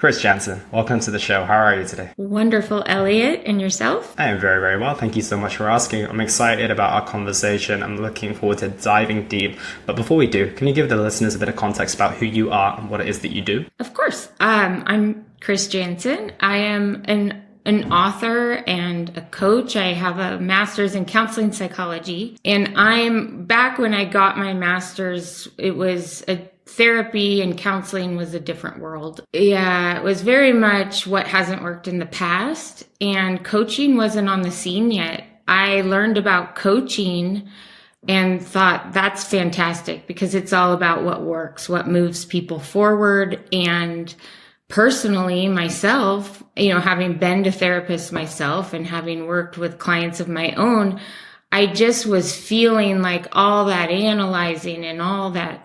Chris Janssen, welcome to the show. How are you today? Wonderful, Elliot. And yourself? I am very, very well. Thank you so much for asking. I'm excited about our conversation. I'm looking forward to diving deep. But before we do, can you give the listeners a bit of context about who you are and what it is that you do? Of course. I'm Chris Janssen. I am an author and a coach. I have a master's in counseling psychology. And I'm back when I got my master's, it was a therapy and counseling was a different world. Yeah, it was very much what hasn't worked in the past, and coaching wasn't on the scene yet. I learned about coaching and thought that's fantastic because it's all about what works, what moves people forward. And personally, myself, having been a therapist myself and having worked with clients of my own, I just was feeling like all that analyzing and all that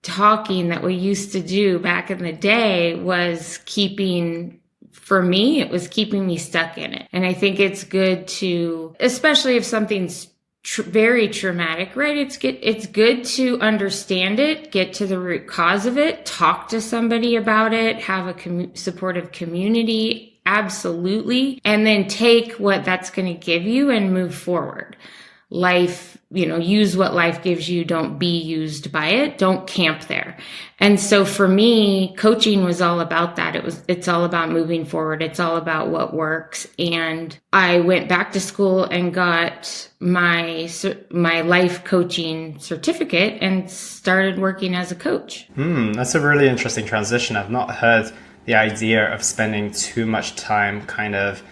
talking that we used to do back in the day was keeping me stuck in it. And I think it's good to, especially if something's very traumatic, right? It's good to understand it, get to the root cause of it, talk to somebody about it, have a supportive community, absolutely. And then take what that's going to give you and move forward. Life, use what life gives you. Don't be used by it. Don't camp there. And so for me, coaching was all about that. It's all about moving forward. It's all about what works. And I went back to school and got my life coaching certificate and started working as a coach. That's a really interesting transition. I've not heard the idea of spending too much time kind of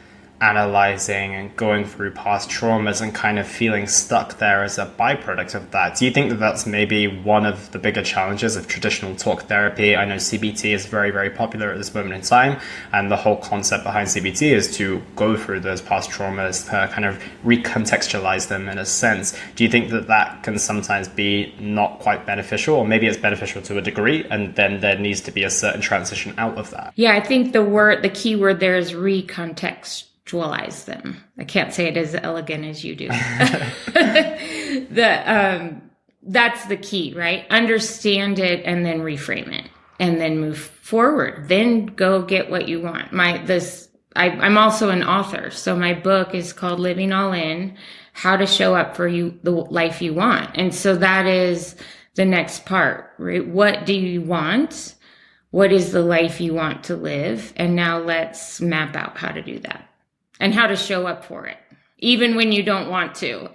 analyzing and going through past traumas and kind of feeling stuck there as a byproduct of that. Do you think that that's maybe one of the bigger challenges of traditional talk therapy? I know CBT is very, very popular at this moment in time, and the whole concept behind CBT is to go through those past traumas, kind of recontextualize them in a sense. Do you think that that can sometimes be not quite beneficial, or maybe it's beneficial to a degree, and then there needs to be a certain transition out of that? Yeah, I think the key word there is recontext. Actualize them. I can't say it as elegant as you do. That's the key, right? Understand it and then reframe it and then move forward. Then go get what you want. I'm also an author. So my book is called Living All In, How to Show Up for You, the Life You Want. And so that is the next part, right? What do you want? What is the life you want to live? And now let's map out how to do that. And how to show up for it, even when you don't want to.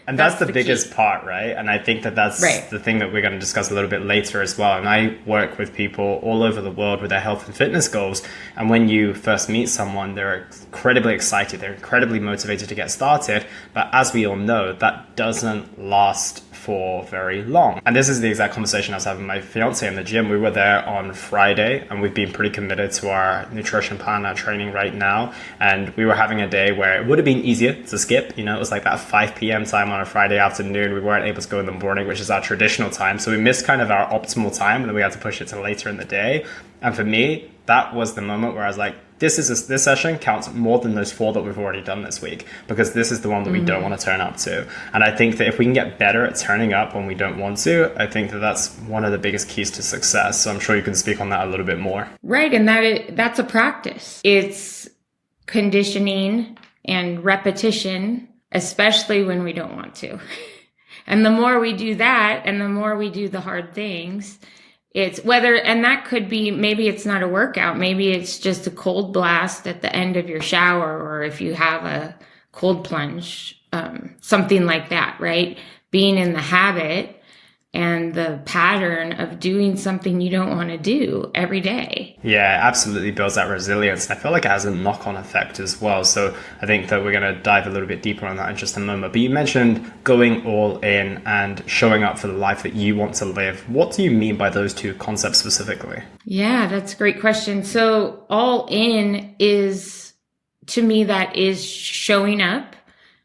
And that's the biggest part, right? And I think that that's right. The thing that we're going to discuss a little bit later as well. And I work with people all over the world with their health and fitness goals. And when you first meet someone, they're incredibly excited. They're incredibly motivated to get started. But as we all know, that doesn't last for very long. And this is the exact conversation I was having with my fiance in the gym. We were there on Friday, and we've been pretty committed to our nutrition plan, our training right now. And we were having a day where it would have been easier to skip. It was like that 5 p.m. time on a Friday afternoon. We weren't able to go in the morning, which is our traditional time. So we missed kind of our optimal time, and then we had to push it to later in the day. And for me, that was the moment where I was like, this session counts more than those 4 that we've already done this week, because this is the one that we don't want to turn up to. And I think that if we can get better at turning up when we don't want to, I think that that's one of the biggest keys to success. So I'm sure you can speak on that a little bit more. Right. And that's a practice. It's conditioning and repetition, especially when we don't want to. And the more we do that, and the more we do the hard things, and that could be, maybe it's not a workout. Maybe it's just a cold blast at the end of your shower, or if you have a cold plunge, something like that, right? Being in the habit and the pattern of doing something you don't want to do every day. Yeah, it absolutely builds that resilience. And I feel like it has a knock-on effect as well. So I think that we're going to dive a little bit deeper on that in just a moment. But you mentioned going all in and showing up for the life that you want to live. What do you mean by those two concepts specifically? Yeah, that's a great question. So all in is, to me, that is showing up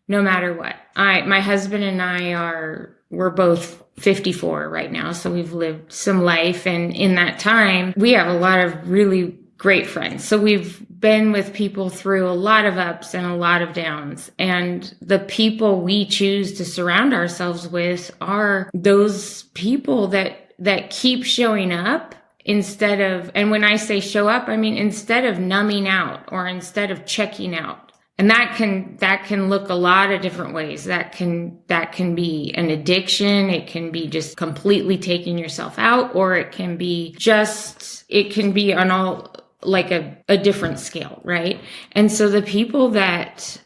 no matter what. My husband and I we're both 54 right now. So we've lived some life. And in that time, we have a lot of really great friends. So we've been with people through a lot of ups and a lot of downs. And the people we choose to surround ourselves with are those people that keep showing up and when I say show up, I mean, instead of numbing out or instead of checking out. And that can look a lot of different ways. That can be an addiction. It can be just completely taking yourself out, or it can be on all like a different scale, right? And so the people that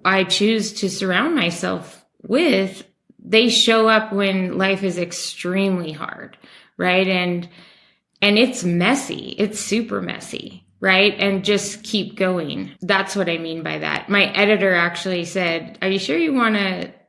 I choose to surround myself with, they show up when life is extremely hard, right? And it's messy. It's super messy. Right? And just keep going. That's what I mean by that. My editor actually said, are you sure you want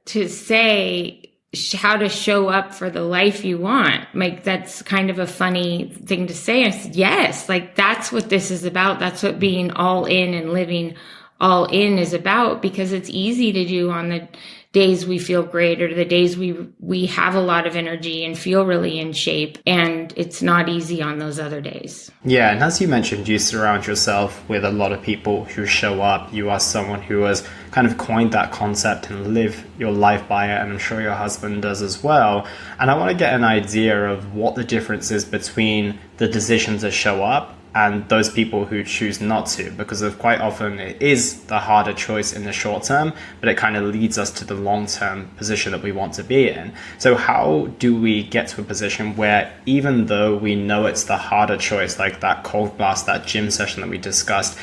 to say how to show up for the life you want? Like, that's kind of a funny thing to say. I said, yes, like that's what this is about. That's what being all in and living all in is about, because it's easy to do on the days we feel great or the days we have a lot of energy and feel really in shape, and it's not easy on those other days. Yeah, and as you mentioned, you surround yourself with a lot of people who show up. You are someone who has kind of coined that concept and live your life by it, and I'm sure your husband does as well. And I want to get an idea of what the difference is between the decision to show up and those people who choose not to, because of quite often it is the harder choice in the short term, but it kind of leads us to the long-term position that we want to be in. So how do we get to a position where, even though we know it's the harder choice, like that cold blast, that gym session that we discussed,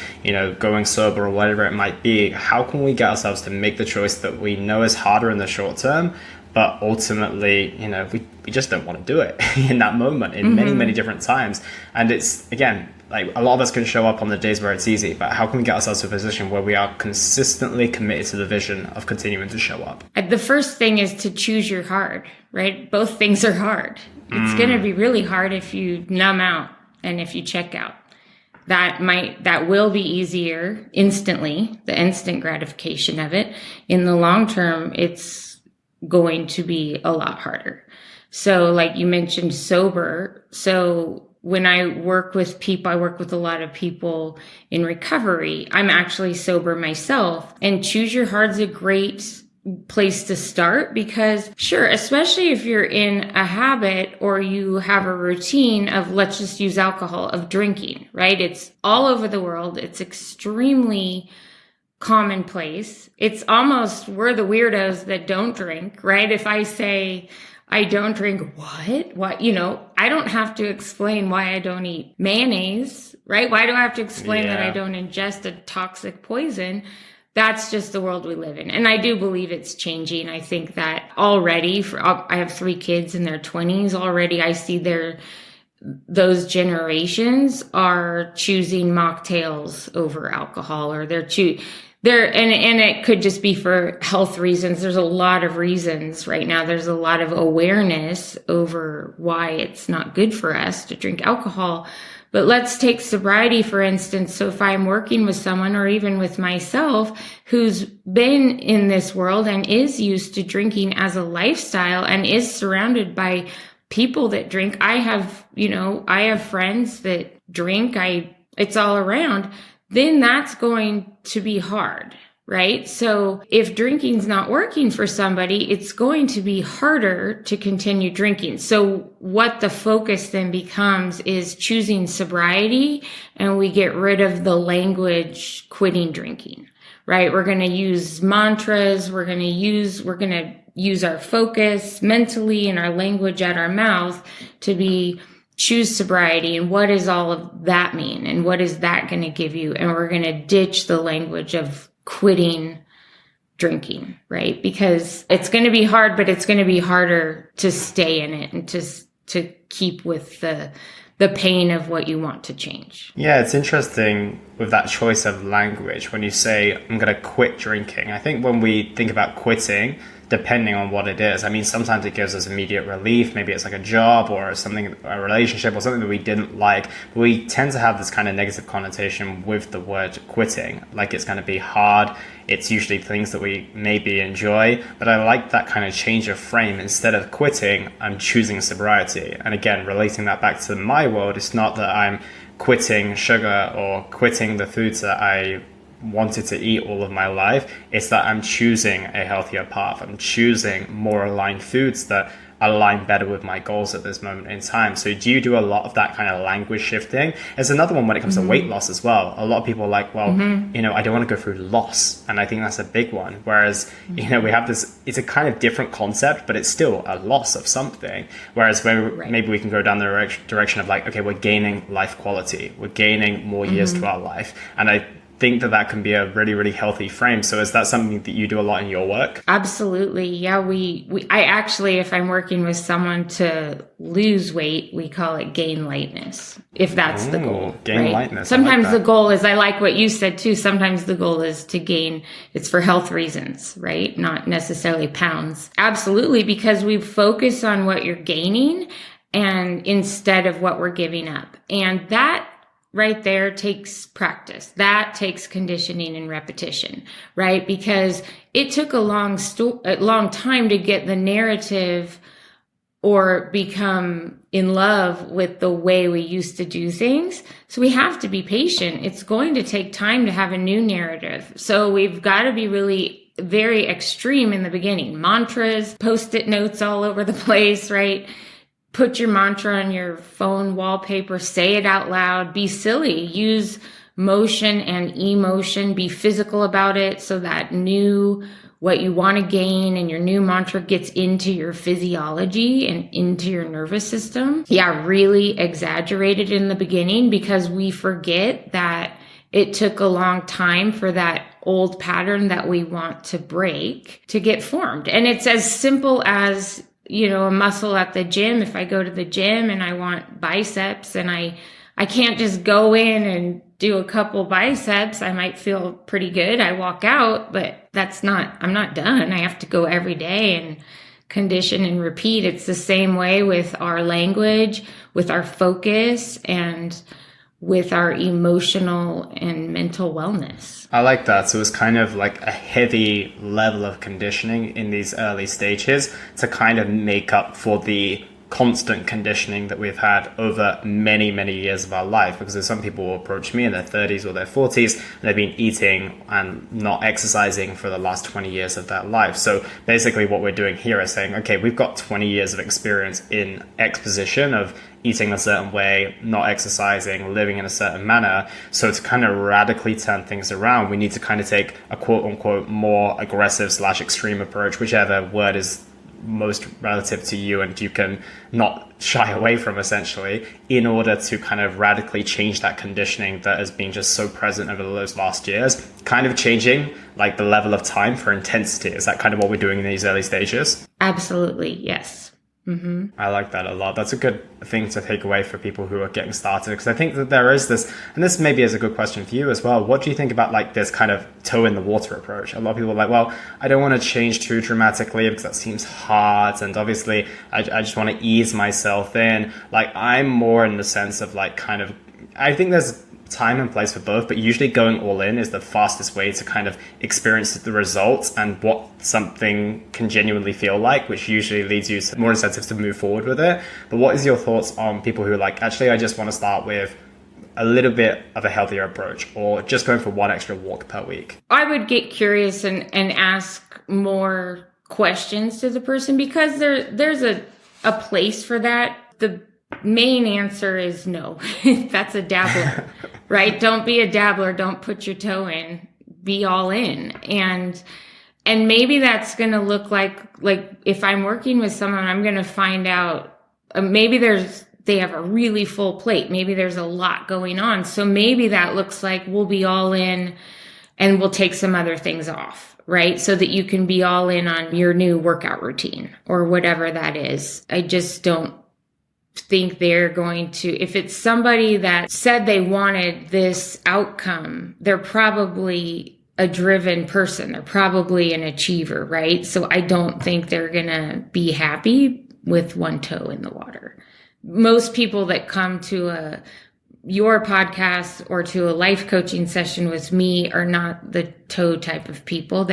going sober or whatever it might be, how can we get ourselves to make the choice that we know is harder in the short term, but ultimately, we just don't want to do it in that moment, in many, many different times. And it's, again, like a lot of us can show up on the days where it's easy, but how can we get ourselves to a position where we are consistently committed to the vision of continuing to show up? The first thing is to choose your hard, right? Both things are hard. It's going to be really hard if you numb out and if you check out. That will be easier instantly, the instant gratification of it. In the long term, it's going to be a lot harder. So like you mentioned, sober. So when I work with people, I work with a lot of people in recovery. I'm actually sober myself, and choose your hard's a great place to start, because sure, especially if you're in a habit or you have a routine of, let's just use alcohol, of drinking, right? It's all over the world. It's extremely commonplace. It's almost, we're the weirdos that don't drink, right? If I say, I don't drink, what? I don't have to explain why I don't eat mayonnaise, right? Why do I have to explain that I don't ingest a toxic poison? That's just the world we live in. And I do believe it's changing. I think that already, I have 3 kids in their 20s already. I see those generations are choosing mocktails over alcohol, or and it could just be for health reasons. There's a lot of reasons right now. There's a lot of awareness over why it's not good for us to drink alcohol. But let's take sobriety, for instance. So if I'm working with someone, or even with myself, who's been in this world and is used to drinking as a lifestyle and is surrounded by people that drink. I have friends that drink. It's all around. Then that's going to be hard, right? So if drinking's not working for somebody, it's going to be harder to continue drinking. So what the focus then becomes is choosing sobriety, and we get rid of the language quitting drinking, right? We're going to use mantras. We're going to use our focus mentally and our language at our mouth to be choose sobriety, and what does all of that mean, and what is that going to give you? And we're going to ditch the language of quitting drinking, right? Because it's going to be hard, but it's going to be harder to stay in it and to keep with the pain of what you want to change. Yeah, it's interesting with that choice of language. When you say, I'm going to quit drinking, I think when we think about quitting, depending on what it is, I mean, sometimes it gives us immediate relief. Maybe it's like a job or something, a relationship or something that we didn't like. But we tend to have this kind of negative connotation with the word quitting, like it's going to be hard. It's usually things that we maybe enjoy. But I like that kind of change of frame. Instead of quitting, I'm choosing sobriety. And again, relating that back to my world, it's not that I'm quitting sugar or quitting the foods that I wanted to eat all of my life. It's that I'm choosing a healthier path. I'm choosing more aligned foods that align better with my goals at this moment in time. So do you do a lot of that kind of language shifting? There's another one when it comes to weight loss as well. A lot of people are like, well, you know, I don't want to go through loss. And I think that's a big one. Whereas, you know, we have this, it's a kind of different concept, but it's still a loss of something. Whereas maybe we can go down the direction of like, okay, we're gaining life quality. We're gaining more years to our life. And I think that can be a really, really healthy frame. So is that something that you do a lot in your work? Absolutely. Yeah. I actually, if I'm working with someone to lose weight, we call it gain lightness, if that's the goal. Gain lightness. Sometimes the goal is, I like what you said too. Sometimes the goal is to gain, it's for health reasons, right? Not necessarily pounds. Absolutely. Because we focus on what you're gaining and instead of what we're giving up. And that right there takes practice. That takes conditioning and repetition, right? Because it took a long time to get the narrative or become in love with the way we used to do things. So we have to be patient. It's going to take time to have a new narrative. So we've got to be really very extreme in the beginning. Mantras, Post-it notes all over the place, right? Put your mantra on your phone wallpaper, say it out loud, be silly, use motion and emotion, be physical about it so that what you want to gain and your new mantra gets into your physiology and into your nervous system. Yeah, really exaggerate it in the beginning because we forget that it took a long time for that old pattern that we want to break to get formed. And it's as simple as, you know, a muscle at the gym. If I go to the gym and I want biceps and I can't just go in and do a couple biceps, I might feel pretty good. I walk out, but I'm not done. I have to go every day and condition and repeat. It's the same way with our language, with our focus, and with our emotional and mental wellness. I like that. So it's kind of like a heavy level of conditioning in these early stages to kind of make up for the constant conditioning that we've had over many, many years of our life. Because there's some people who approach me in their 30s or their 40s, and they've been eating and not exercising for the last 20 years of their life. So basically what we're doing here is saying, okay, we've got 20 years of experience in exposition of eating a certain way, not exercising, living in a certain manner. So to kind of radically turn things around, we need to kind of take a quote unquote more aggressive / extreme approach, whichever word is most relative to you and you can not shy away from, essentially, in order to kind of radically change that conditioning that has been just so present over those last years, kind of changing like the level of time for intensity. Is that kind of what we're doing in these early stages? Absolutely, yes. Mm-hmm. I like that a lot. That's a good thing to take away for people who are getting started, because I think that there is this, and this maybe is a good question for you as well. What do you think about like this kind of toe in the water approach? A lot of people are like, well, I don't want to change too dramatically because that seems hard, and obviously I just want to ease myself in. Like, I'm more in the sense of like kind of, I think there's time and place for both, but usually going all in is the fastest way to kind of experience the results and what something can genuinely feel like, which usually leads you to more incentives to move forward with it. But what is your thoughts on people who are like, actually, I just want to start with a little bit of a healthier approach, or just going for one extra walk per week? I would get curious and ask more questions to the person, because there's a place for that. The main answer is no. That's a dabbler, right? Don't be a dabbler. Don't put your toe in. Be all in. And maybe that's going to look like if I'm working with someone, I'm going to find out maybe they have a really full plate. Maybe there's a lot going on. So maybe that looks like we'll be all in and we'll take some other things off, right? So that you can be all in on your new workout routine or whatever that is. I just don't think they're going to, if it's somebody that said they wanted this outcome, they're probably a driven person. They're probably an achiever, right? So I don't think they're going to be happy with one toe in the water. Most people that come to your podcast or to a life coaching session with me are not the toe type of people.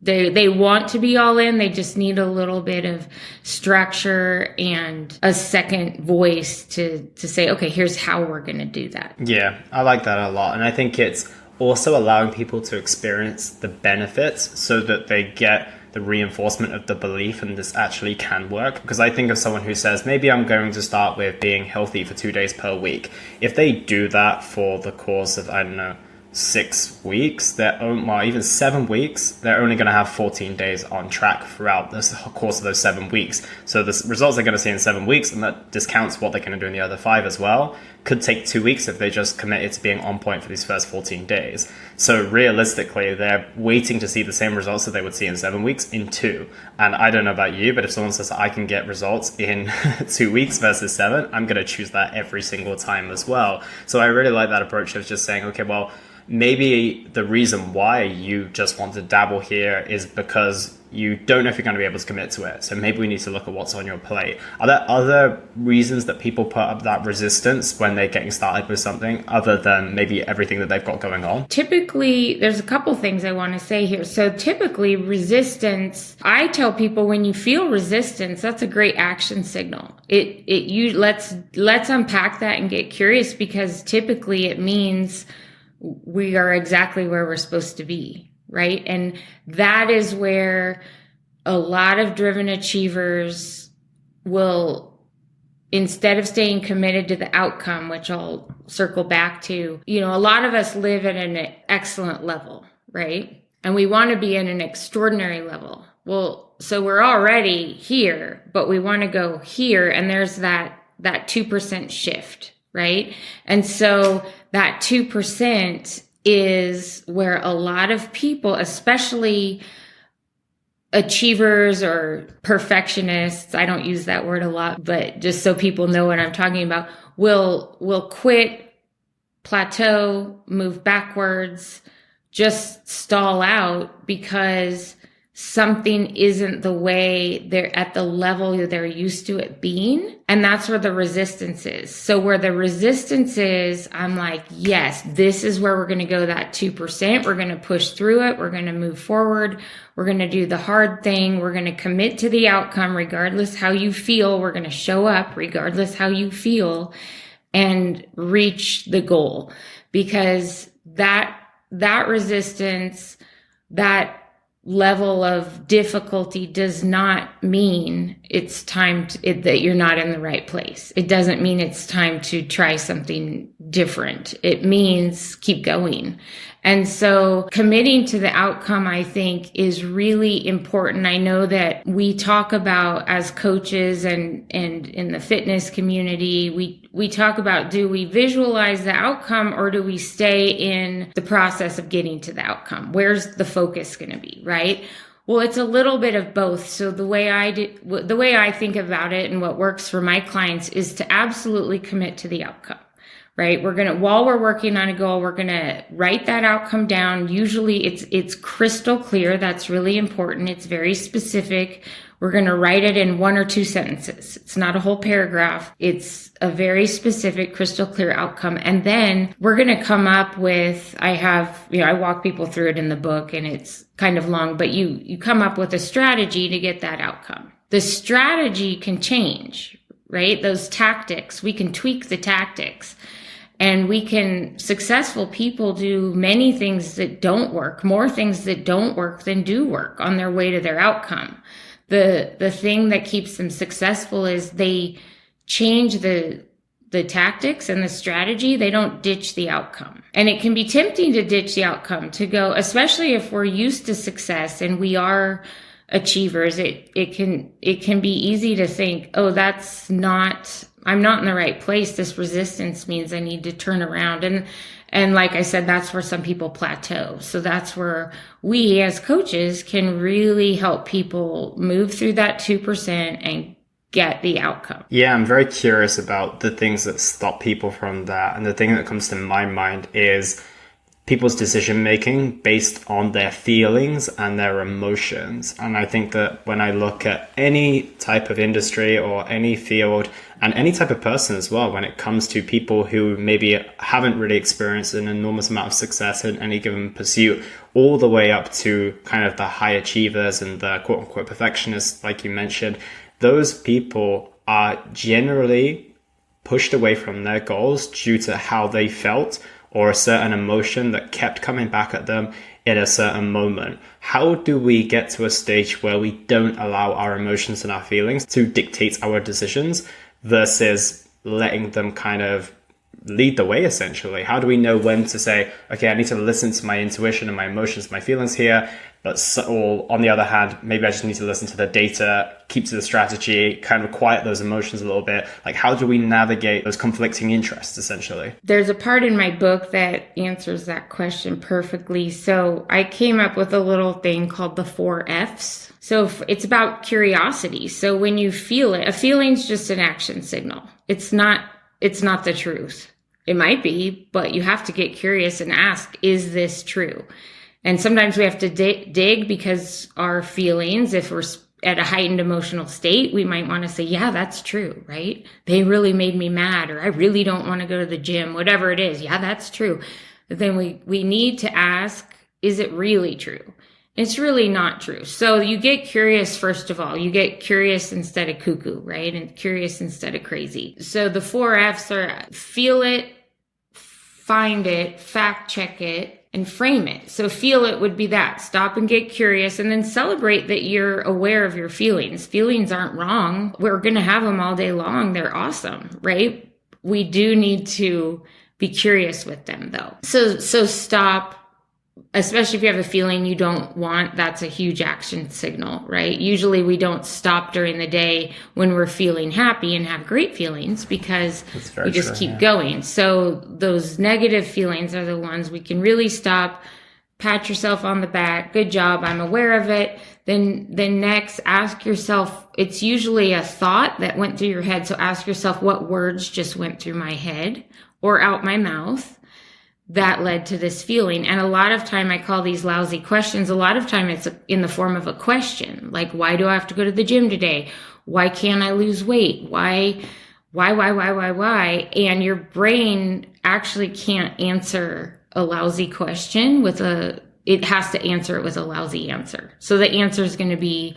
They want to be all in. They just need a little bit of structure and a second voice to say, okay, here's how we're going to do that. Yeah, I like that a lot. And I think it's also allowing people to experience the benefits so that they get the reinforcement of the belief and this actually can work. Because I think of someone who says, maybe I'm going to start with being healthy for 2 days per week. If they do that for the course of, I don't know, 6 weeks, even 7 weeks, they're only going to have 14 days on track throughout the course of those 7 weeks. So the results they're going to see in 7 weeks, and that discounts what they're going to do in the other 5 as well, could take 2 weeks if they just committed to being on point for these first 14 days. So realistically, they're waiting to see the same results that they would see in 7 weeks in 2. And I don't know about you, but if someone says I can get results in 2 weeks versus 7, I'm going to choose that every single time as well. So I really like that approach of just saying, okay, well, maybe the reason why you just want to dabble here is because you don't know if you're going to be able to commit to it. So maybe we need to look at what's on your plate. Are there other reasons that people put up that resistance when they're getting started with something other than maybe everything that they've got going on? Typically, there's a couple things I want to say here. So typically resistance, I tell people when you feel resistance, that's a great action signal. Let's unpack that and get curious, because typically it means we are exactly where we're supposed to be, right? And that is where a lot of driven achievers will, instead of staying committed to the outcome, which I'll circle back to, a lot of us live at an excellent level, right? And we want to be at an extraordinary level. Well, so we're already here, but we want to go here. And there's that 2% shift, right? And so that 2% is where a lot of people, especially achievers or perfectionists, I don't use that word a lot, but just so people know what I'm talking about, will quit, plateau, move backwards, just stall out because something isn't the way they're at the level they're used to it being. And that's where the resistance is. So where the resistance is, I'm like, yes, this is where we're going to go, that 2%. We're going to push through it. We're going to move forward. We're going to do the hard thing. We're going to commit to the outcome, regardless how you feel. We're going to show up regardless how you feel and reach the goal, because that resistance, that level of difficulty does not mean it's time that you're not in the right place. It doesn't mean it's time to try something different. It means keep going. And so committing to the outcome, I think, is really important. I know that we talk about, as coaches and in the fitness community, we talk about, do we visualize the outcome or do we stay in the process of getting to the outcome? Where's the focus going to be, right? Well, it's a little bit of both. So the way I think about it and what works for my clients is to absolutely commit to the outcome. Right? While we're working on a goal, we're going to write that outcome down. Usually it's crystal clear. That's really important. It's very specific. We're going to write it in 1 or 2 sentences. It's not a whole paragraph. It's a very specific, crystal clear outcome. And then we're going to come up with, I walk people through it in the book and it's kind of long, but you come up with a strategy to get that outcome. The strategy can change, right? Those tactics, we can tweak the tactics. And successful people do many things that don't work, more things that don't work than do work on their way to their outcome. The thing that keeps them successful is they change the tactics and the strategy. They don't ditch the outcome. And it can be tempting to ditch the outcome, to go, especially if we're used to success and we are achievers. It can be easy to think, oh, I'm not in the right place. This resistance means I need to turn around. And like I said, that's where some people plateau. So that's where we as coaches can really help people move through that 2% and get the outcome. Yeah, I'm very curious about the things that stop people from that. And the thing that comes to my mind is people's decision making based on their feelings and their emotions. And I think that when I look at any type of industry or any field and any type of person as well, when it comes to people who maybe haven't really experienced an enormous amount of success in any given pursuit, all the way up to kind of the high achievers and the quote unquote perfectionists, like you mentioned, those people are generally pushed away from their goals due to how they felt or a certain emotion that kept coming back at them in a certain moment. How do we get to a stage where we don't allow our emotions and our feelings to dictate our decisions versus letting them kind of lead the way, essentially? How do we know when to say, okay, I need to listen to my intuition and my emotions, my feelings here, or on the other hand, maybe I just need to listen to the data, keep to the strategy, kind of quiet those emotions a little bit? Like, how do we navigate those conflicting interests, essentially? There's a part in my book that answers that question perfectly. So I came up with a little thing called the 4 Fs. So it's about curiosity. So when you feel it, a feeling's just an action signal. It's not the truth. It might be, but you have to get curious and ask, is this true? And sometimes we have to dig because our feelings, if we're at a heightened emotional state, we might want to say, yeah, that's true, right? They really made me mad, or I really don't want to go to the gym, whatever it is. Yeah, that's true. But then we need to ask, is it really true? It's really not true. So you get curious, first of all. You get curious instead of cuckoo, right? And curious instead of crazy. So the 4 Fs are feel it, find it, fact check it, and frame it. So feel it would be that. Stop and get curious, and then celebrate that you're aware of your feelings. Feelings aren't wrong. We're going to have them all day long. They're awesome, right? We do need to be curious with them, though. So stop. Especially if you have a feeling you don't want, that's a huge action signal, right? Usually we don't stop during the day when we're feeling happy and have great feelings because we just keep going. So those negative feelings are the ones we can really stop, pat yourself on the back. Good job. I'm aware of it. Then next, ask yourself, it's usually a thought that went through your head. So ask yourself, what words just went through my head or out my mouth that led to this feeling? And a lot of time, I call these lousy questions. A lot of time it's in the form of a question, like, why do I have to go to the gym today? Why can't I lose weight? Why? And your brain actually can't answer a lousy question it has to answer it with a lousy answer. So the answer is going to be,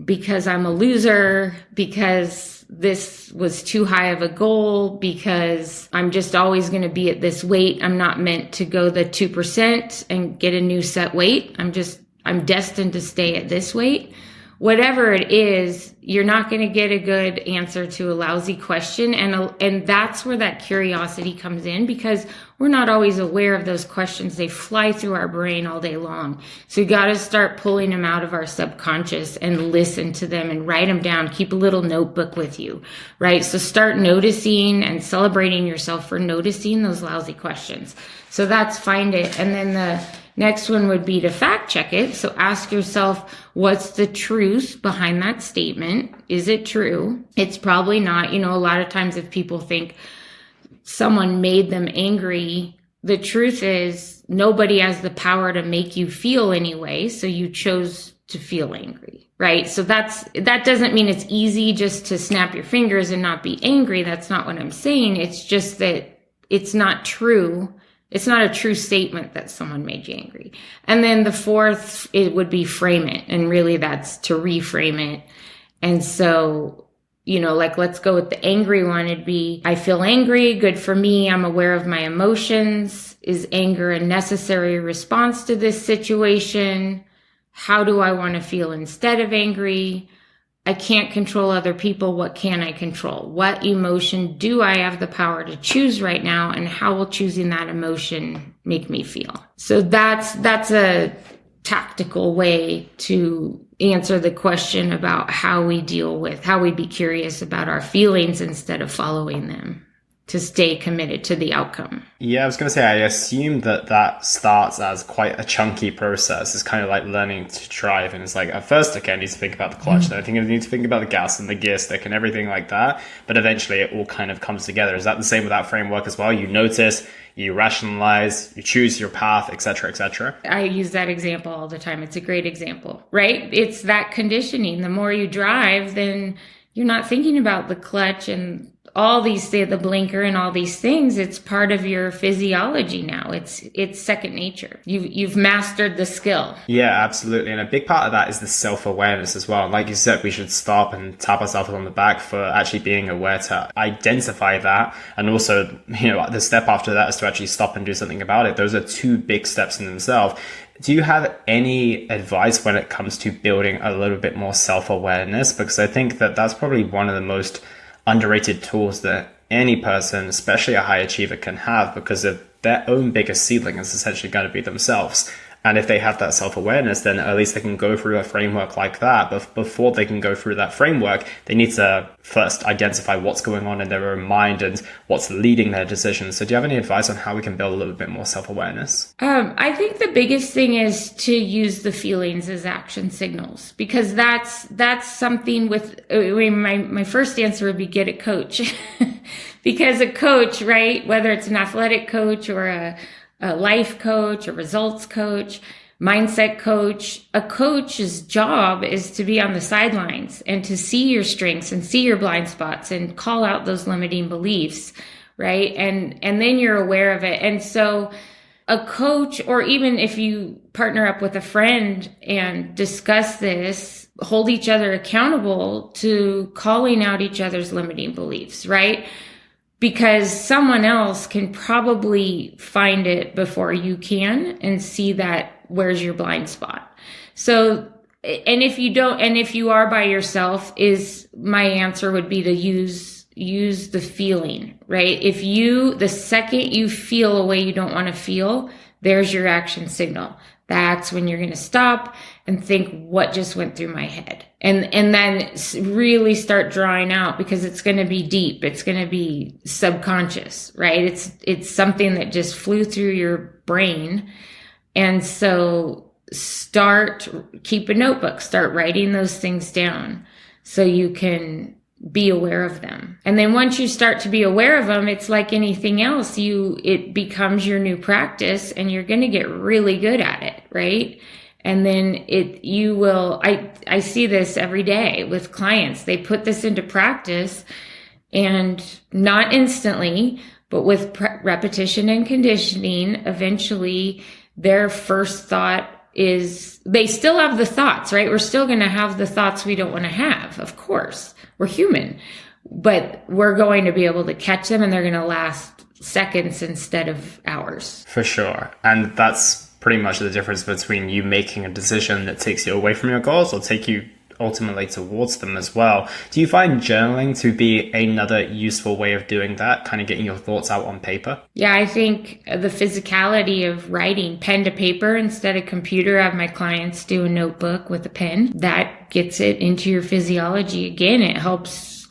because I'm a loser, because this was too high of a goal, because I'm just always going to be at this weight. I'm not meant to go the 2% and get a new set weight. I'm destined to stay at this weight. Whatever it is, you're not going to get a good answer to a lousy question. And that's where that curiosity comes in, because we're not always aware of those questions. They fly through our brain all day long. So you got to start pulling them out of our subconscious and listen to them and write them down. Keep a little notebook with you, right? So start noticing and celebrating yourself for noticing those lousy questions. So that's find it. And then the next one would be to fact check it. So ask yourself, what's the truth behind that statement? Is it true? It's probably not. A lot of times if people think someone made them angry, the truth is nobody has the power to make you feel anyway. So you chose to feel angry, right? So that doesn't mean it's easy just to snap your fingers and not be angry. That's not what I'm saying. It's just that it's not true. It's not a true statement that someone made you angry. And then the fourth, it would be frame it. And really that's to reframe it. And so, let's go with the angry one. It'd be, I feel angry. Good for me. I'm aware of my emotions. Is anger a necessary response to this situation? How do I want to feel instead of angry? I can't control other people. What can I control? What emotion do I have the power to choose right now? And how will choosing that emotion make me feel? So that's a tactical way to answer the question about how we be curious about our feelings instead of following them, to stay committed to the outcome. Yeah, I was going to say, I assume that starts as quite a chunky process. It's kind of like learning to drive. And it's like, at first, okay, I need to think about the clutch. Then I think I need to think about the gas and the gear stick and everything like that. But eventually it all kind of comes together. Is that the same with that framework as well? You notice, you rationalize, you choose your path, et cetera, et cetera. I use that example all the time. It's a great example, right? It's that conditioning. The more you drive, then you're not thinking about the clutch and all these, the blinker and all these things, it's part of your physiology now. It's second nature. You've mastered the skill. Yeah, absolutely. And a big part of that is the self-awareness as well. Like you said, we should stop and tap ourselves on the back for actually being aware to identify that. And also, the step after that is to actually stop and do something about it. Those are two big steps in themselves. Do you have any advice when it comes to building a little bit more self-awareness? Because I think that that's probably one of the most underrated tools that any person, especially a high achiever, can have, because of their own biggest ceiling is essentially going to be themselves. And if they have that self-awareness, then at least they can go through a framework like that. But before they can go through that framework, they need to first identify what's going on in their own mind and what's leading their decisions. So do you have any advice on how we can build a little bit more self-awareness? I think the biggest thing is to use the feelings as action signals, because that's something with, my first answer would be get a coach. Because a coach, right, whether it's an athletic coach or a life coach, a results coach, mindset coach, a coach's job is to be on the sidelines and to see your strengths and see your blind spots and call out those limiting beliefs, right? And then you're aware of it. And so a coach, or even if you partner up with a friend and discuss this, hold each other accountable to calling out each other's limiting beliefs, right? Because someone else can probably find it before you can and see that where's your blind spot. So, and if you don't, and if you are by yourself, my answer would be to use the feeling, right? The second you feel a way you don't want to feel, there's your action signal. That's when you're going to stop and think, what just went through my head? And then really start drawing out, because it's going to be deep. It's going to be subconscious, right? It's something that just flew through your brain. And so keep a notebook, start writing those things down so you can be aware of them. And then once you start to be aware of them, it's like anything else. It becomes your new practice and you're going to get really good at it, right? And then I see this every day with clients. They put this into practice, and not instantly, but with repetition and conditioning, eventually their first thought is, they still have the thoughts, right? We're still going to have the thoughts we don't want to have. Of course, we're human, but we're going to be able to catch them, and they're going to last seconds instead of hours. For sure. And that's pretty much the difference between you making a decision that takes you away from your goals or take you ultimately towards them as well. Do you find journaling to be another useful way of doing that, kind of getting your thoughts out on paper? Yeah, I think the physicality of writing pen to paper instead of computer, I have my clients do a notebook with a pen. That gets it into your physiology. Again, it helps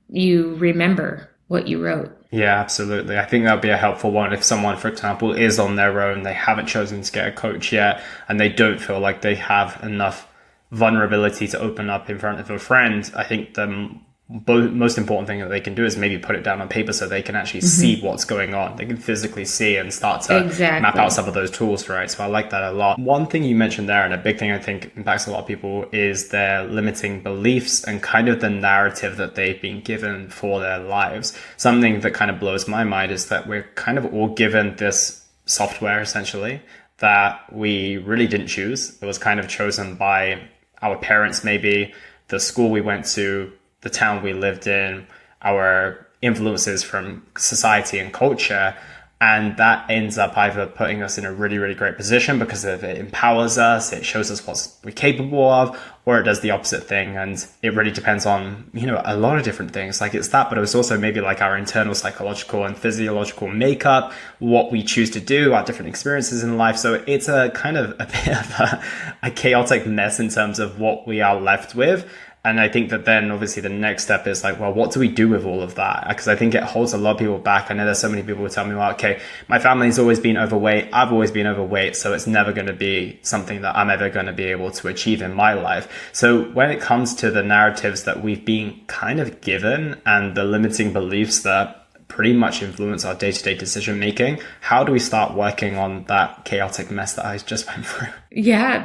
you remember what you wrote. Yeah, absolutely. I think that would be a helpful one if someone, for example, is on their own, they haven't chosen to get a coach yet, and they don't feel like they have enough vulnerability to open up in front of a friend. I think the most important thing that they can do is maybe put it down on paper so they can actually see what's going on. They can physically see and start to map out some of those tools, right? So I like that a lot. One thing you mentioned there, and a big thing I think impacts a lot of people, is their limiting beliefs and kind of the narrative that they've been given for their lives. Something that kind of blows my mind is that we're kind of all given this software, essentially, that we really didn't choose. It was kind of chosen by our parents, maybe, the school we went to, the town we lived in, our influences from society and culture. And that ends up either putting us in a really, really great position because it empowers us, it shows us what we're capable of, or it does the opposite thing. And it really depends on, a lot of different things. Like it's that, but it's also maybe like our internal psychological and physiological makeup, what we choose to do, our different experiences in life. So it's a kind of a bit of a chaotic mess in terms of what we are left with. And I think that then obviously the next step is like, well, what do we do with all of that? Because I think it holds a lot of people back. I know there's so many people who tell me, well, okay, my family's always been overweight. I've always been overweight. So it's never going to be something that I'm ever going to be able to achieve in my life. So when it comes to the narratives that we've been kind of given and the limiting beliefs that pretty much influence our day-to-day decision making, how do we start working on that chaotic mess that I just went through? Yeah,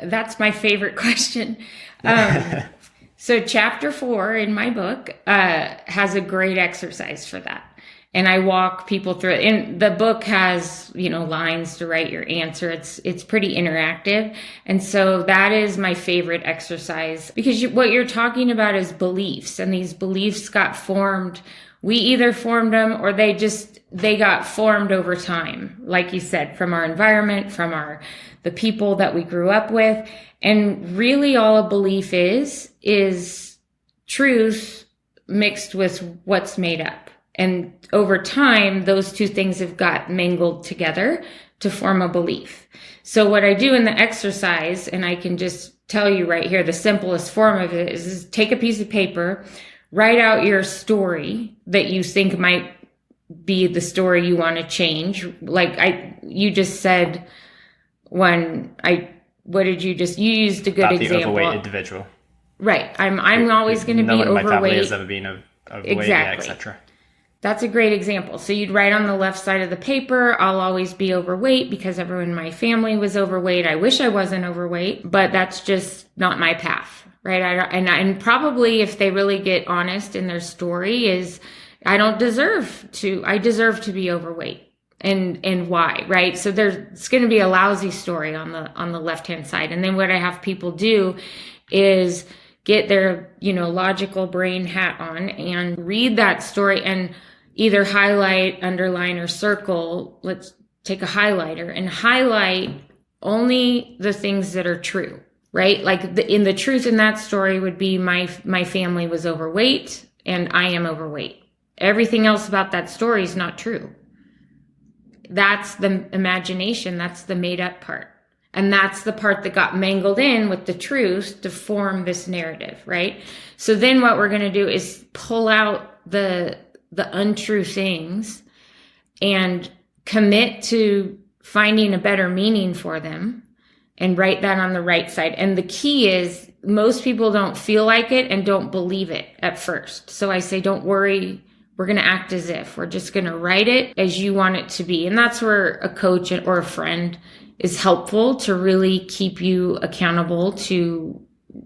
that's my favorite question. So chapter 4 in my book has a great exercise for that. And I walk people through it. And the book has, lines to write your answer. It's pretty interactive. And so that is my favorite exercise, because what you're talking about is beliefs, and these beliefs got formed. We either formed them, or they got formed over time. Like you said, from our environment, from the people that we grew up with. And really all a belief is truth mixed with what's made up. And over time, those two things have got mangled together to form a belief. So what I do in the exercise, and I can just tell you right here, the simplest form of it is take a piece of paper, write out your story that you think might be the story you want to change. Like you just said, you used a good about example. The overweight individual. Right. I'm always going to be overweight. No one in my family has ever been overweight, exactly. etc. That's a great example. So you'd write on the left side of the paper, I'll always be overweight because everyone in my family was overweight. I wish I wasn't overweight, but that's just not my path, right? And probably if they really get honest in their story is, I deserve to be overweight. And why, right? So it's going to be a lousy story on the left-hand side. And then what I have people do is get their, logical brain hat on and read that story and either highlight, underline, or circle. Let's take a highlighter and highlight only the things that are true, right? Like the truth in that story would be my family was overweight and I am overweight. Everything else about that story is not true. That's the imagination. That's the made up part. And that's the part that got mangled in with the truth to form this narrative, right? So then what we're going to do is pull out the untrue things and commit to finding a better meaning for them and write that on the right side. And the key is most people don't feel like it and don't believe it at first. So I say, don't worry. We're going to act as if. We're just going to write it as you want it to be. And that's where a coach or a friend is helpful to really keep you accountable to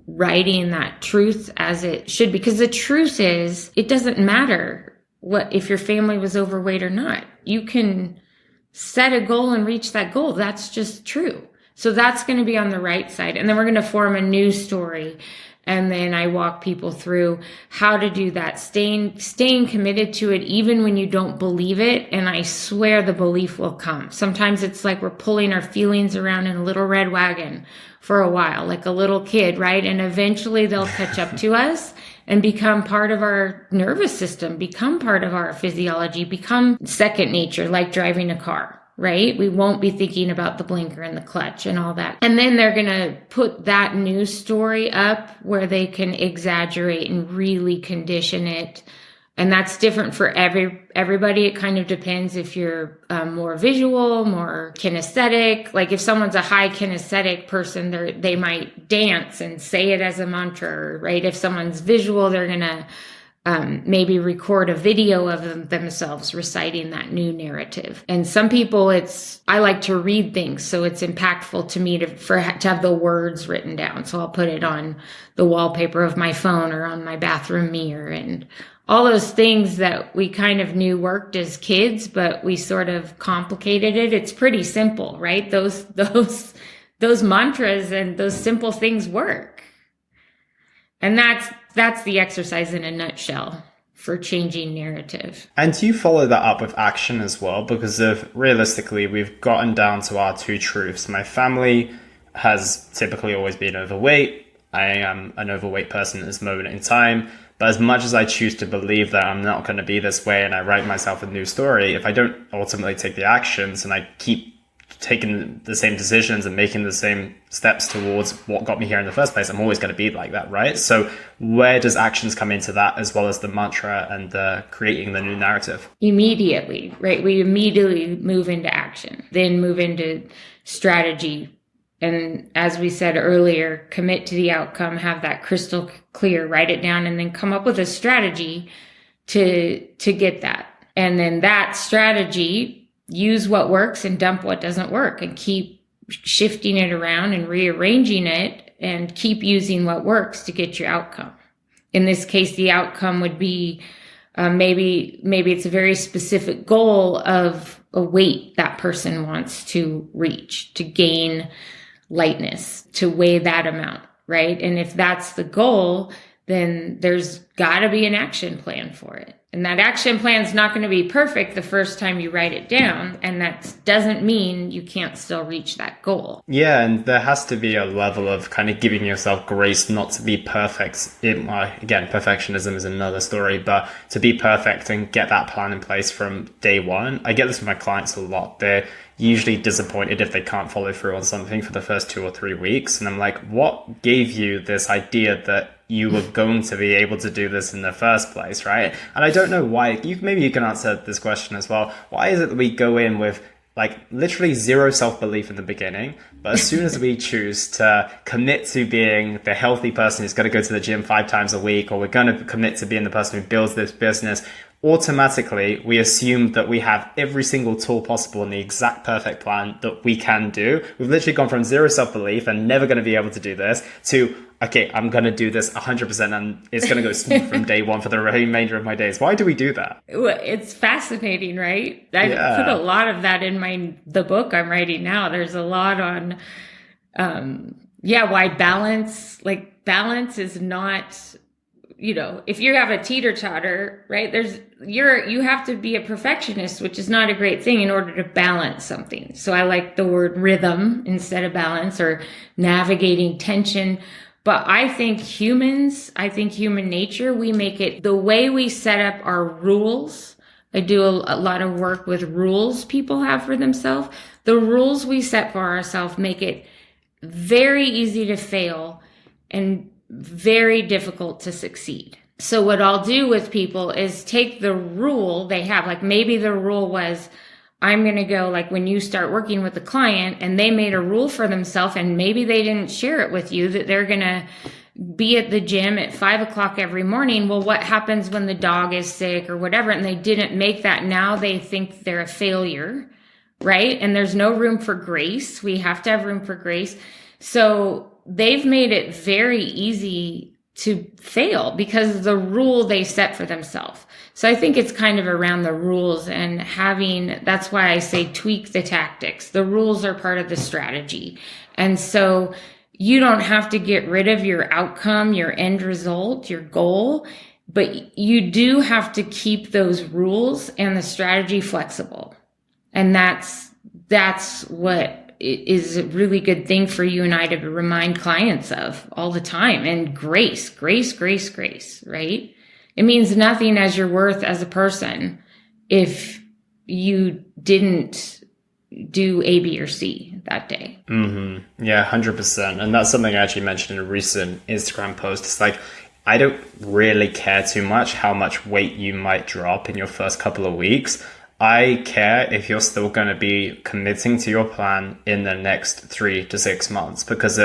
writing that truth as it should. Because the truth is, it doesn't matter if your family was overweight or not. You can set a goal and reach that goal. That's just true. So that's going to be on the right side. And then we're going to form a new story. And then I walk people through how to do that, staying committed to it even when you don't believe it. And I swear the belief will come. Sometimes it's like we're pulling our feelings around in a little red wagon for a while, like a little kid, right? And eventually they'll catch up to us and become part of our nervous system, become part of our physiology, become second nature, like driving a car. Right? We won't be thinking about the blinker and the clutch and all that. And then they're going to put that new story up where they can exaggerate and really condition it. And that's different for everybody. It kind of depends if you're more visual, more kinesthetic. Like if someone's a high kinesthetic person, they might dance and say it as a mantra, right? If someone's visual, they're going to maybe record a video of themselves reciting that new narrative. And some people I like to read things. So it's impactful to me to have the words written down. So I'll put it on the wallpaper of my phone or on my bathroom mirror and all those things that we kind of knew worked as kids, but we sort of complicated it. It's pretty simple, right? Those mantras and those simple things work. And that's the exercise in a nutshell for changing narrative. And do you follow that up with action as well? Because realistically, we've gotten down to our two truths. My family has typically always been overweight. I am an overweight person at this moment in time. But as much as I choose to believe that I'm not going to be this way and I write myself a new story, if I don't ultimately take the actions and I keep taking the same decisions and making the same steps towards what got me here in the first place, I'm always going to be like that, right? So where does actions come into that, as well as the mantra and creating the new narrative? Immediately, right? We immediately move into action, then move into strategy. And as we said earlier, commit to the outcome, have that crystal clear, write it down, and then come up with a strategy to get that. And then that strategy, use what works and dump what doesn't work, and keep shifting it around and rearranging it and keep using what works to get your outcome. In this case, the outcome would be maybe it's a very specific goal of a weight that person wants to reach, to gain lightness, to weigh that amount, right? And if that's the goal, then there's got to be an action plan for it. And that action plan is not going to be perfect the first time you write it down. And that doesn't mean you can't still reach that goal. Yeah, and there has to be a level of kind of giving yourself grace not to be perfect. Again, perfectionism is another story, but to be perfect and get that plan in place from day one. I get this with my clients a lot. They're usually disappointed if they can't follow through on something for the first 2 or 3 weeks. And I'm like, what gave you this idea that you were going to be able to do this in the first place, right? And I don't know why. Maybe you can answer this question as well. Why is it that we go in with like literally zero self-belief in the beginning, but as soon as we choose to commit to being the healthy person who's going to go to the gym 5 times a week, or we're going to commit to being the person who builds this business, automatically we assume that we have every single tool possible in the exact perfect plan that we can do. We've literally gone from zero self-belief and never going to be able to do this to, okay, I'm going to do this 100% and it's going to go smooth from day one for the remainder of my days. Why do we do that? It's fascinating, right? I put a lot of that in the book I'm writing now. There's a lot on, why balance is not, if you have a teeter-totter, right, you have to be a perfectionist, which is not a great thing in order to balance something. So I like the word rhythm instead of balance, or navigating tension. But I think human nature, we make it the way we set up our rules. I do a lot of work with rules people have for themselves. The rules we set for ourselves make it very easy to fail and very difficult to succeed. So what I'll do with people is take the rule they have, like maybe the rule was, I'm going to go, like when you start working with the client and they made a rule for themselves and maybe they didn't share it with you that they're going to be at the gym at 5:00 every morning. Well, what happens when the dog is sick or whatever, and they didn't make that? Now they think they're a failure, right? And there's no room for grace. We have to have room for grace. So they've made it very easy to fail because of the rule they set for themselves. So I think it's kind of around the rules and that's why I say tweak the tactics. The rules are part of the strategy. And so you don't have to get rid of your outcome, your end result, your goal, but you do have to keep those rules and the strategy flexible. And that's what is a really good thing for you and I to remind clients of all the time. And grace, right? It means nothing as your worth as a person if you didn't do A, B, or C that day. Mm-hmm. Yeah, 100%. And that's something I actually mentioned in a recent Instagram post. It's like, I don't really care too much how much weight you might drop in your first couple of weeks. I care if you're still going to be committing to your plan in the next 3 to 6 months, because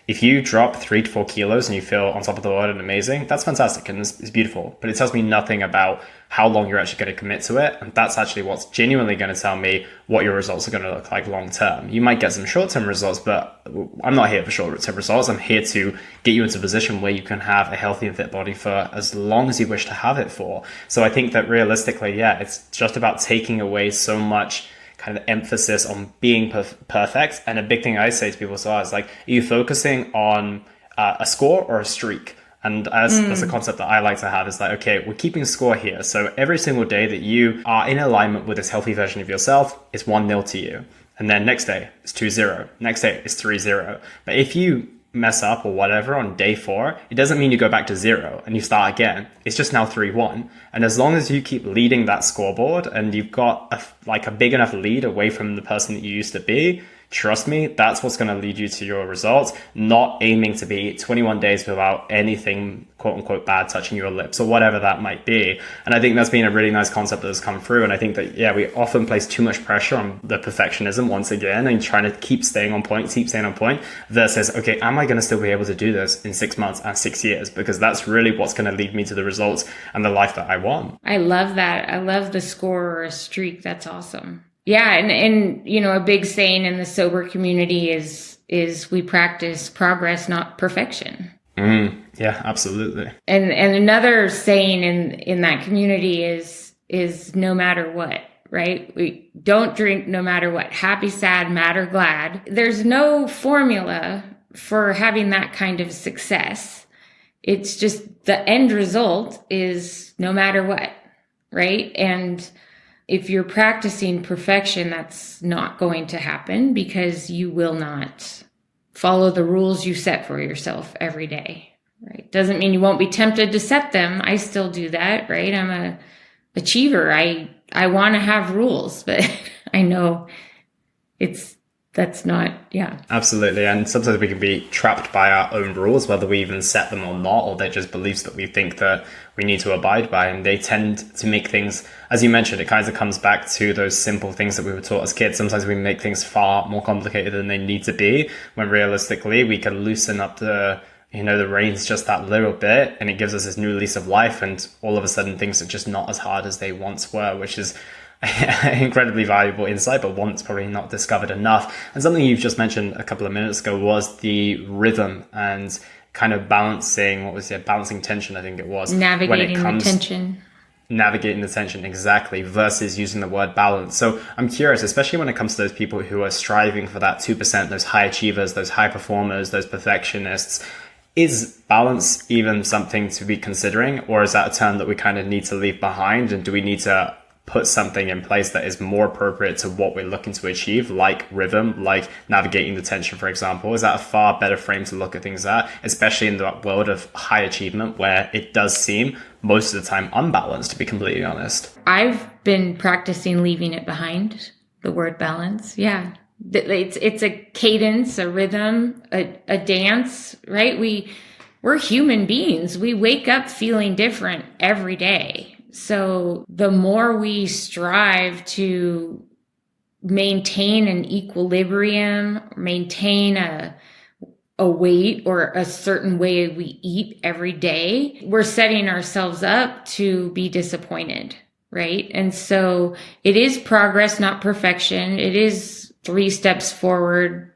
if you drop 3 to 4 kilos and you feel on top of the world and amazing, that's fantastic and it's beautiful. But it tells me nothing about how long you're actually going to commit to it. And that's actually what's genuinely going to tell me what your results are going to look like long term. You might get some short-term results, but I'm not here for short-term results. I'm here to get you into a position where you can have a healthy and fit body for as long as you wish to have it for. So I think that realistically, it's just about taking away so much kind of emphasis on being perfect. And a big thing I say to people is like, are you focusing on a score or a streak? And that's a concept that I like to have, is like, okay, we're keeping a score here. So every single day that you are in alignment with this healthy version of yourself, it's 1-0 to you. And then next day it's 2-0. Next day it's 3-0. But if you mess up or whatever on day 4, it doesn't mean you go back to 0 and you start again. It's just now 3-1. And as long as you keep leading that scoreboard and you've got a big enough lead away from the person that you used to be, trust me, that's what's going to lead you to your results, not aiming to be 21 days without anything, quote unquote, bad touching your lips or whatever that might be. And I think that's been a really nice concept that has come through. And I think that, we often place too much pressure on the perfectionism once again and trying to keep staying on point versus, okay, am I going to still be able to do this in 6 months and 6 years? Because that's really what's going to lead me to the results and the life that I want. I love that. I love the score or a streak. That's awesome. Yeah. And a big saying in the sober community is we practice progress, not perfection. Yeah, absolutely. And another saying in that community is no matter what, right? We don't drink no matter what, happy, sad, mad, or glad. There's no formula for having that kind of success. It's just the end result is no matter what, right? And if you're practicing perfection, that's not going to happen because you will not follow the rules you set for yourself every day, right? Doesn't mean you won't be tempted to set them. I still do that, right? I'm a achiever. I want to have rules, but I know that's not, yeah. Absolutely. And sometimes we can be trapped by our own rules, whether we even set them or not, or they're just beliefs that we think that we need to abide by. And they tend to make things, as you mentioned, it kind of comes back to those simple things that we were taught as kids. Sometimes we make things far more complicated than they need to be, when realistically we can loosen up the reins just that little bit, and it gives us this new lease of life. And all of a sudden things are just not as hard as they once were, which is incredibly valuable insight, but one that's probably not discovered enough. And something you've just mentioned a couple of minutes ago was the rhythm and kind of balancing, balancing tension, I think it was. Navigating the tension. Navigating the tension, exactly, versus using the word balance. So I'm curious, especially when it comes to those people who are striving for that 2%, those high achievers, those high performers, those perfectionists, is balance even something to be considering, or is that a term that we kind of need to leave behind? And do we need to put something in place that is more appropriate to what we're looking to achieve, like rhythm, like navigating the tension, for example? Is that a far better frame to look at things at, especially in the world of high achievement where it does seem most of the time unbalanced, to be completely honest? I've been practicing leaving it behind, the word balance. Yeah. It's a cadence, a rhythm, a dance, right? We're human beings. We wake up feeling different every day. So the more we strive to maintain an equilibrium, maintain a weight or a certain way we eat every day, we're setting ourselves up to be disappointed, right? And so it is progress, not perfection. It is 3 steps forward,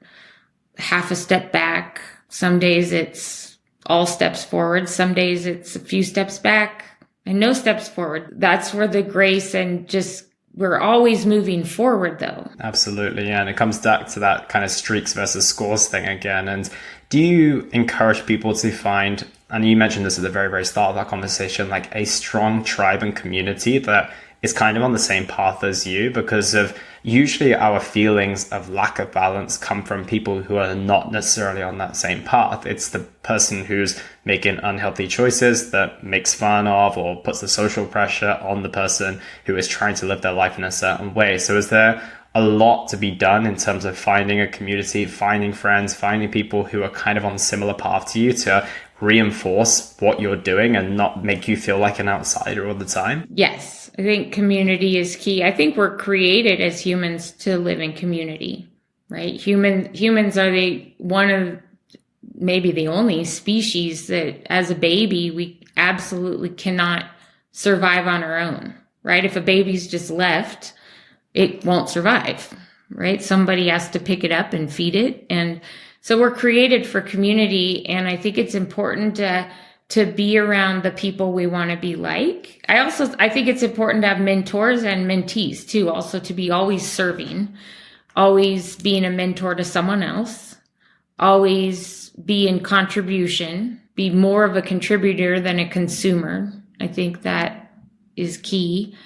half a step back. Some days it's all steps forward. Some days it's a few steps back and no steps forward. That's where the grace and just, we're always moving forward though. Absolutely. Yeah. And it comes back to that kind of streaks versus scores thing again. And do you encourage people to find, and you mentioned this at the very, very start of that conversation, like a strong tribe and community that is kind of on the same path as you? Because of usually our feelings of lack of balance come from people who are not necessarily on that same path. It's the person who's making unhealthy choices that makes fun of or puts the social pressure on the person who is trying to live their life in a certain way. So is there a lot to be done in terms of finding a community, finding friends, finding people who are kind of on a similar path to you to reinforce what you're doing and not make you feel like an outsider all the time? Yes, I think community is key. I think we're created as humans to live in community, right? Humans are one of maybe the only species that as a baby, we absolutely cannot survive on our own, right? If a baby's just left, it won't survive, right? Somebody has to pick it up and feed it. And so we're created for community. And I think it's important to be around the people we want to be like. I think it's important to have mentors and mentees too, also to be always serving, always being a mentor to someone else, always be in contribution, be more of a contributor than a consumer. I think that is key.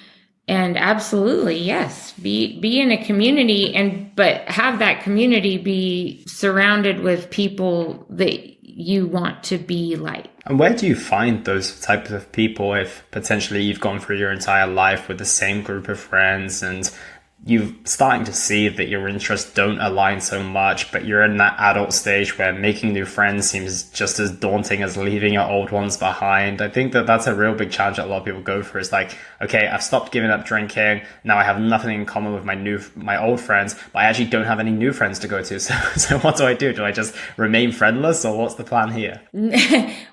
And absolutely, yes, be in a community but have that community be surrounded with people that you want to be like. And where do you find those types of people if potentially you've gone through your entire life with the same group of friends and you're starting to see that your interests don't align so much, but you're in that adult stage where making new friends seems just as daunting as leaving your old ones behind? I think that that's a real big challenge that a lot of people go through. It's like, okay, I've stopped giving up drinking. Now I have nothing in common with my old friends, but I actually don't have any new friends to go to. So what do I do? Do I just remain friendless, or what's the plan here?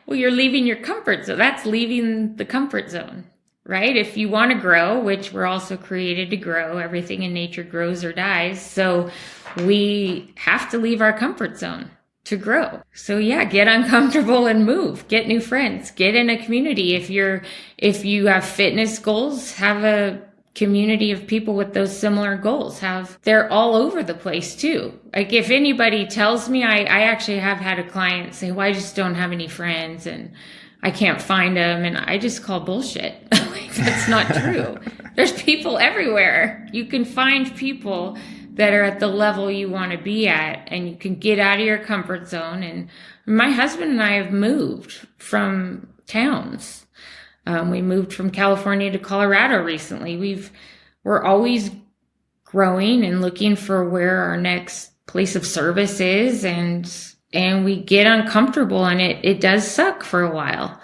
Well, you're leaving your comfort zone. That's leaving the comfort zone. Right? If you want to grow, which we're also created to grow, everything in nature grows or dies. So we have to leave our comfort zone to grow. So yeah, get uncomfortable and move, get new friends, get in a community. If you have fitness goals, have a community of people with those similar goals. They're all over the place too. Like if anybody tells me, I actually have had a client say, well, I just don't have any friends and I can't find them. And I just call bullshit. Like, that's not true. There's people everywhere. You can find people that are at the level you want to be at, and you can get out of your comfort zone. And my husband and I have moved from towns. We moved from California to Colorado recently. We're always growing and looking for where our next place of service is, and we get uncomfortable, and it does suck for a while.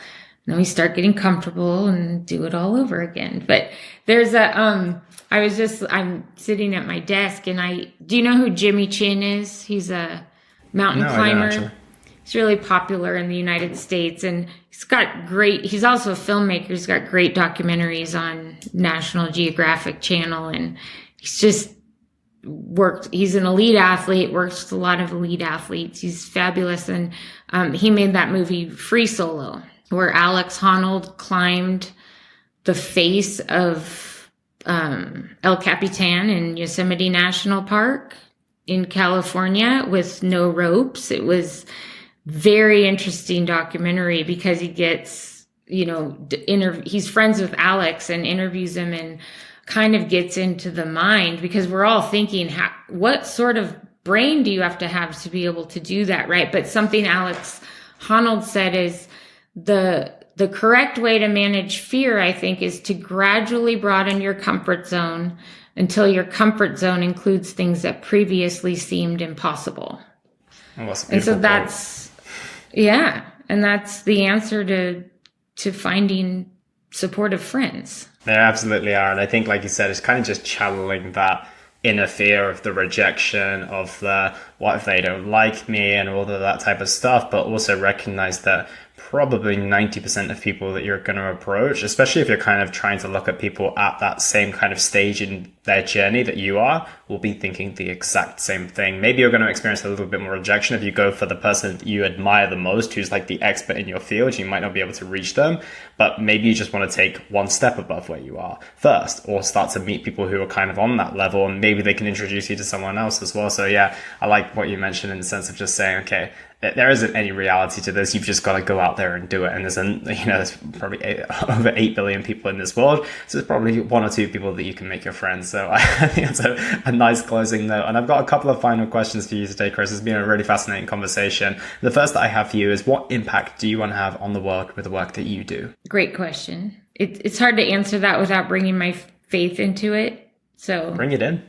And then we start getting comfortable and do it all over again. But there's I'm sitting at my desk, and do you know who Jimmy Chin is? He's a mountain climber. He's really popular in the United States, and he's also a filmmaker. He's got great documentaries on National Geographic Channel, and he's an elite athlete, works with a lot of elite athletes. He's fabulous. And he made that movie Free Solo, where Alex Honnold climbed the face of El Capitan in Yosemite National Park in California with no ropes. It was very interesting documentary because he gets, he's friends with Alex and interviews him and kind of gets into the mind, because we're all thinking, what sort of brain do you have to be able to do that, right? But something Alex Honnold said is the correct way to manage fear, I think, is to gradually broaden your comfort zone until your comfort zone includes things that previously seemed impossible. And so that's the answer to finding supportive friends. They absolutely are. And I think, like you said, it's kind of just channeling that inner fear of the rejection, of the what if they don't like me and all of that type of stuff, but also recognize that probably 90% of people that you're going to approach, especially if you're kind of trying to look at people at that same kind of stage in their journey that you are, will be thinking the exact same thing. Maybe you're going to experience a little bit more rejection if you go for the person that you admire the most, who's like the expert in your field. You might not be able to reach them, but maybe you just want to take one step above where you are first, or start to meet people who are kind of on that level, and maybe they can introduce you to someone else as well. So yeah, I like what you mentioned in the sense of just saying, okay, there isn't any reality to this. You've just got to go out there and do it. And there's probably over 8 billion people in this world. So there's probably one or two people that you can make your friends. So I think it's a nice closing note. And I've got a couple of final questions for you today, Chris. It's been a really fascinating conversation. The first that I have for you is, what impact do you want to have on the world with the work that you do? Great question. It's hard to answer that without bringing my faith into it. So bring it in.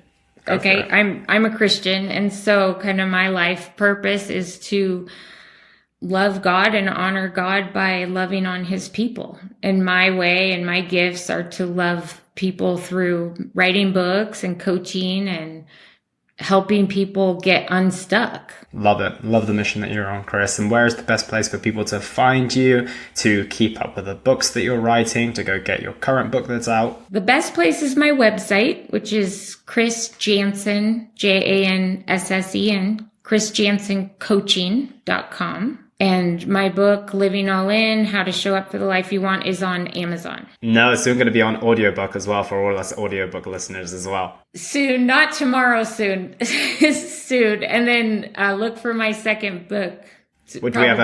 Okay, I'm a Christian, and so kind of my life purpose is to love God and honor God by loving on his people. And my way and my gifts are to love people through writing books and coaching and helping people get unstuck. Love it. Love the mission that you're on, Chris. And where is the best place for people to find you, to keep up with the books that you're writing, to go get your current book that's out? The best place is my website, which is Chris Janssen, Janssen, chrisjanssencoaching.com. And my book, Living All In, How to Show Up for the Life You Want, is on Amazon. No, it's soon going to be on audiobook as well for all us audiobook listeners as well. Soon, not tomorrow, soon. Soon. And then look for my second book. Would we have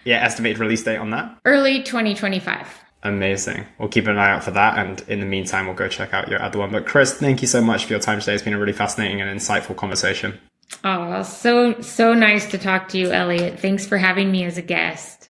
estimated release date on that? Early 2025. Amazing. We'll keep an eye out for that. And in the meantime, we'll go check out your other one. But Chris, thank you so much for your time today. It's been a really fascinating and insightful conversation. Oh, so nice to talk to you, Elliot. Thanks for having me as a guest.